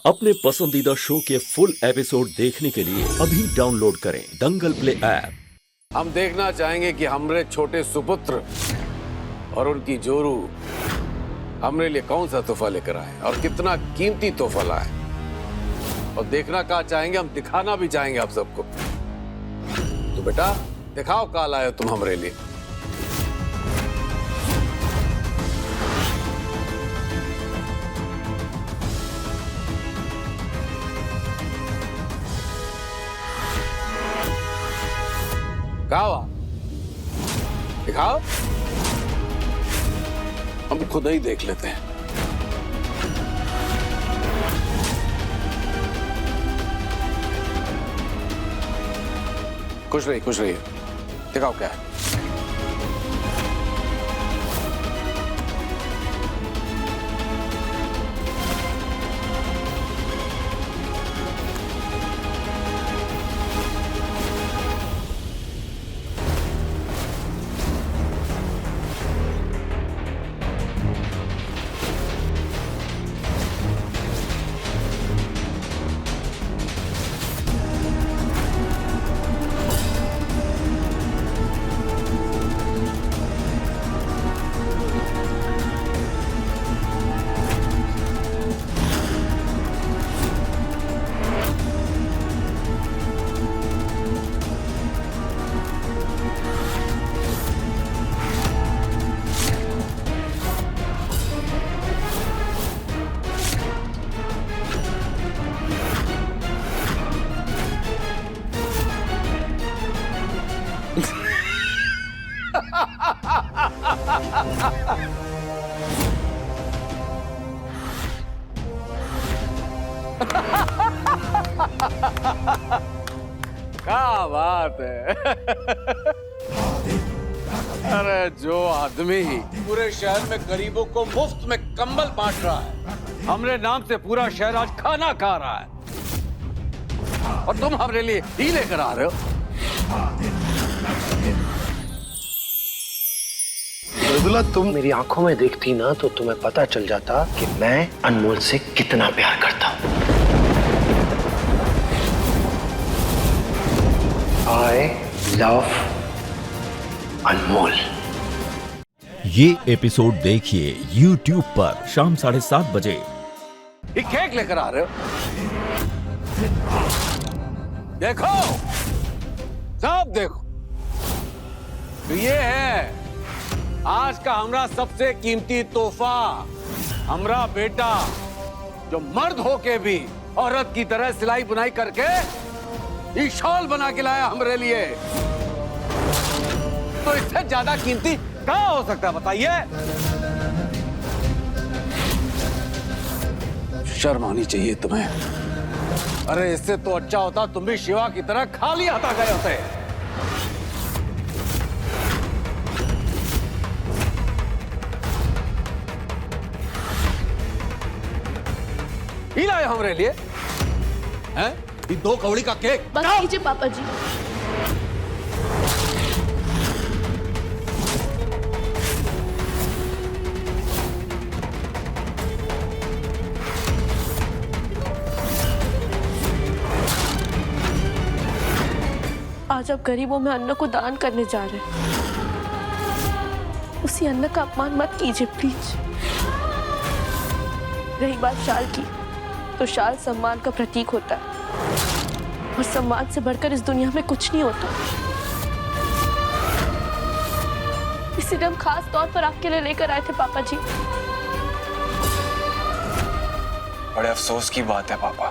अपने पसंदीदा शो के फुल एपिसोड देखने के लिए अभी डाउनलोड करें दंगल प्ले ऐप। हम देखना चाहेंगे कि हमारे छोटे सुपुत्र और उनकी जोरू हमारे लिए कौन सा तोहफा लेकर आए और कितना कीमती तोहफा लाए। और देखना क्या चाहेंगे, हम दिखाना भी चाहेंगे आप सबको। तो बेटा दिखाओ क्या लाए हो तुम हमारे लिए। क्या हुआ, दिखाओ, हम खुद ही देख लेते हैं। खुश रहिए, दिखाओ क्या है। क्या बात है। अरे जो आदमी पूरे शहर में गरीबों को मुफ्त में कंबल बांट रहा है, हमरे नाम से पूरा शहर आज खाना खा रहा है, और तुम हमारे लिए ही लेकर आ रहे हो। मृदुला, तुम मेरी आंखों में देखती ना तो तुम्हें पता चल जाता कि मैं अनमोल से कितना प्यार करता हूँ। I love अनमोल। ये एपिसोड देखिए YouTube पर शाम 7:30 बजे। ये केक लेकर आ रहे हो, देखो, सब देखो। तो ये है आज का हमारा सबसे कीमती तोहफा। हमारा बेटा जो मर्द होके भी औरत की तरह सिलाई बुनाई करके ये शॉल बना के लाया हमारे लिए। तो इससे ज्यादा कीमती क्या हो सकता है बताइए। शर्म आनी चाहिए तुम्हें। अरे इससे तो अच्छा होता तुम भी शिवा की तरह खाली हाथ गए होते। ही लाए हमारे लिए हैं ये 2 कौड़ी का केक। बस कीजिए पापा जी। आज आप गरीबों में अन्न को दान करने जा रहे हैं। उसी अन्न का अपमान मत कीजिए प्लीज। रही बात शाल की, तो शाल सम्मान का प्रतीक होता है, और सम्मान से बढ़कर इस दुनिया में कुछ नहीं होता। इसीलिए हम खास तौर पर आपके लिए लेकर आए थे पापा जी। बड़े अफसोस की बात है पापा,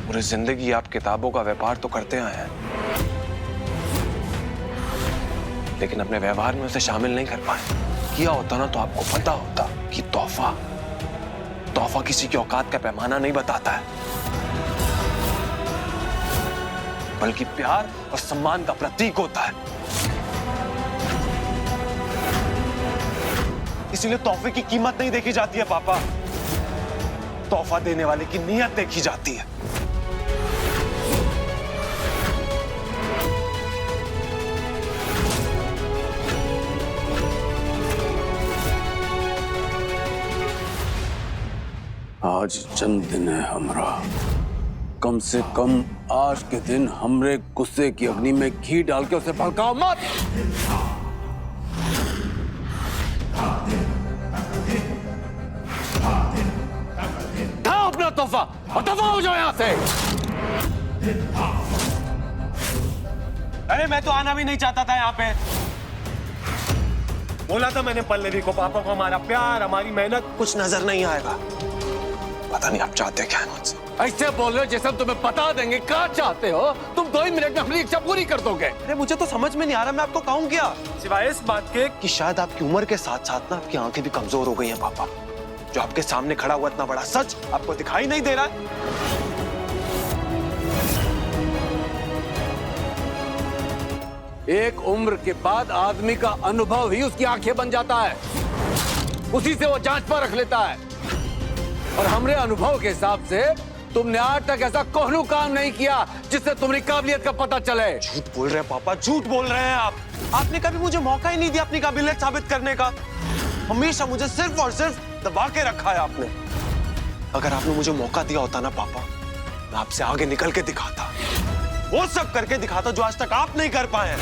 पूरी जिंदगी आप किताबों का व्यापार तो करते आए हैं, लेकिन अपने व्यवहार में उसे शामिल नहीं कर पाए। किया होता ना तो आपको पता होता कि तोहफा किसी की औकात का पैमाना नहीं बताता है, बल्कि प्यार और सम्मान का प्रतीक होता है। इसीलिए तोहफे की कीमत नहीं देखी जाती है पापा, तोहफा देने वाले की नीयत देखी जाती है। आज जन्मदिन है हमरा। कम से कम आज के दिन हमरे गुस्से की अग्नि में घी डाल के उसे भड़काओ मत। उठाओ अपना तोहफा और दफा हो जाओ यहां से। अरे मैं तो आना भी नहीं चाहता था यहाँ पे। बोला था मैंने पल्लवी को, पापा को हमारा प्यार, हमारी मेहनत कुछ नजर नहीं आएगा। पता नहीं आप चाहते क्या है मुझसे। ऐसे बोल रहे हो जैसे हम तुम्हें बता देंगे क्या चाहते हो। तुम 2 ही मिनट में अपनी इच्छा पूरी कर दोगे। अरे मुझे तो समझ में नहीं आ रहा मैं आपको कहूँ क्या, सिवाय इस बात के कि शायद आपकी उम्र के साथ साथ ना आपकी आंखें भी कमजोर हो गई हैं पापा। जो आपके सामने खड़ा हुआ इतना बड़ा सच आपको दिखाई नहीं दे रहा है। एक उम्र के बाद आदमी का अनुभव ही उसकी आंखें बन जाता है, उसी से वो जांच पर रख लेता है। और हमरे अनुभव के हिसाब से तुमने आज तक ऐसा कोहनू काम नहीं किया जिससे तुम्हारी काबिलियत का पता चले। झूठ बोल रहे हैं पापा, झूठ बोल रहे हैं आप। आपने कभी मुझे मौका ही नहीं दिया अपनी काबिलियत साबित करने का। हमेशा मुझे सिर्फ और सिर्फ दबा के रखा है आपने। अगर आपने मुझे मौका दिया होता ना पापा, मैं आपसे आगे निकल के दिखाता, वो सब करके दिखाता जो आज तक आप नहीं कर पाए।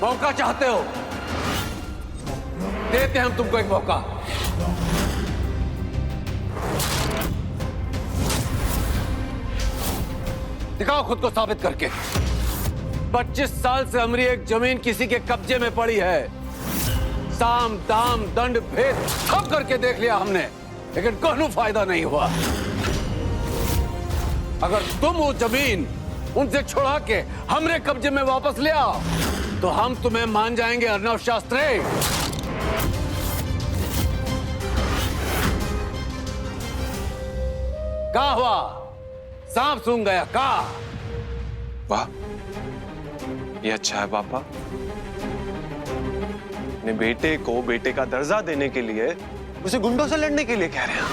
मौका चाहते हो, देते हैं हम तुमको एक मौका। दिखाओ खुद को साबित करके। 25 साल से हमारी एक जमीन किसी के कब्जे में पड़ी है। साम दाम दंड भेद सब करके देख लिया हमने, लेकिन कोई फायदा नहीं हुआ। अगर तुम वो जमीन उनसे छुड़ा के हमरे कब्जे में वापस ले आओ तो हम तुम्हें मान जाएंगे अर्णव शास्त्री। क्या हुआ? सांप सूंघ गया का? वाह, ये अच्छा है पापा। अपने बेटे को बेटे का दर्जा देने के लिए उसे गुंडों से लड़ने के लिए कह रहे हैं।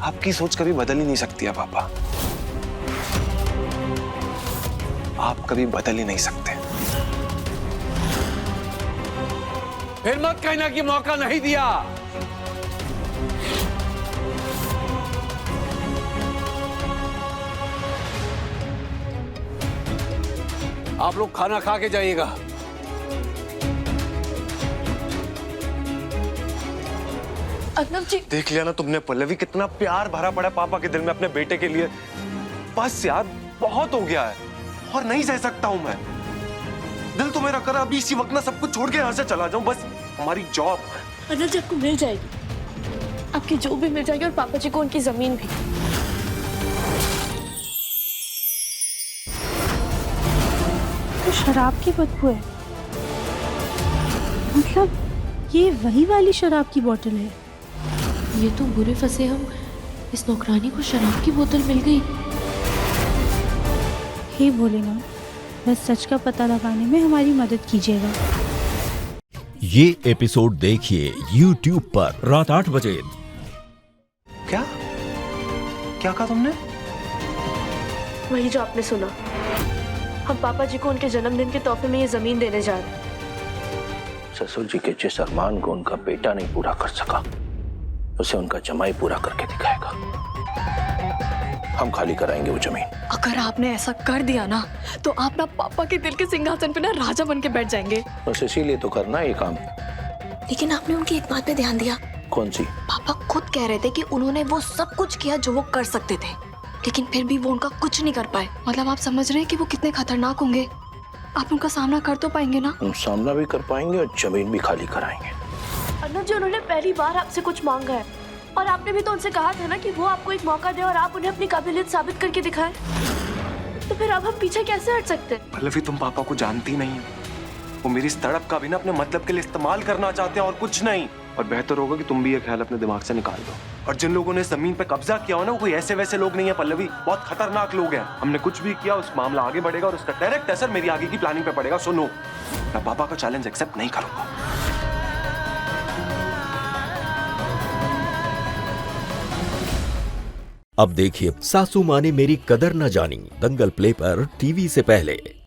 आपकी सोच कभी बदल ही नहीं सकती है पापा। आप कभी बदल ही नहीं सकते। फिर मत कहना कि मौका नहीं दिया। आप लोग खाना खा के जाइएगा। अर्णव जी, देख लिया ना तुमने पल्लवी, कितना प्यार भरा पड़ा पापा के दिल में अपने बेटे के लिए। बस यार बहुत हो गया है और नहीं सह सकता हूं मैं। दिल तो मेरा कर अभी इसी वक्त ना सब कुछ छोड़ के यहाँ से चला जाऊं। बस हमारी जॉब अर्णव जी आपको मिल जाएगी, आपकी जॉब भी मिल जाएगी और पापा जी को उनकी जमीन भी। तो शराब की बदबू है, मतलब ये वही वाली शराब की बोतल है। ये तो बुरे फंसे हम, इस नौकरानी को शराब की बोतल मिल गई। हे भोलेनाथ, बस सच का पता लगाने में हमारी मदद कीजिएगा। ये एपिसोड देखिए YouTube पर रात 8 बजे। क्या क्या कहा तुमने? वही जो आपने सुना। हम पापा जी को उनके जन्मदिन के तोहफे में ये जमीन देने जा रहे हैं। ससुर जी के जिस अरमान को उनका बेटा नहीं पूरा कर सका, उसे उनका जमाई पूरा करके दिखाएगा। हम खाली कराएंगे वो जमीन। अगर आपने ऐसा कर दिया ना तो आप ना पापा के दिल के सिंहासन पे ना राजा बन के बैठ जाएंगे। बस इसीलिए तो करना है ये काम। लेकिन आपने उनकी एक बात पे ध्यान दिया? कौन सी? पापा खुद कह रहे थे कि उन्होंने वो सब कुछ किया जो वो कर सकते थे, लेकिन फिर भी वो उनका कुछ नहीं कर पाए। मतलब आप समझ रहे हैं कि वो कितने खतरनाक होंगे? आप उनका सामना कर तो पाएंगे ना? हम सामना भी कर पाएंगे और जमीन भी खाली कराएंगे। अर्णव जी, उन्होंने पहली बार आपसे कुछ मांगा है और आपने भी तो उनसे कहा था ना कि वो आपको एक मौका दे और आप उन्हें अपनी काबिलियत साबित करके दिखाएं। तो फिर अब हम पीछे कैसे हट सकते हैं? पल्लवी, तुम पापा को जानती नहीं हो। वो मेरी इस तड़प का भी ना अपने मतलब के लिए इस्तेमाल करना चाहते हैं और कुछ नहीं। और बेहतर होगा कि तुम भी ये ख्याल अपने दिमाग से निकाल दो। और जिन लोगों ने जमीन पे कब्जा किया हो ना, वो कोई ऐसे वैसे लोग नहीं है पल्लवी, बहुत खतरनाक लोग हैं। हमने कुछ भी किया, उस मामला आगे बढ़ेगा और उसका डायरेक्ट असर मेरी आगे की प्लानिंग पे पड़ेगा। सुनो, मैं पापा का चैलेंज एक्सेप्ट नहीं करूंगा। अब देखिए सासू माँ ने मेरी कदर न जानी, दंगल प्ले पर टीवी से पहले।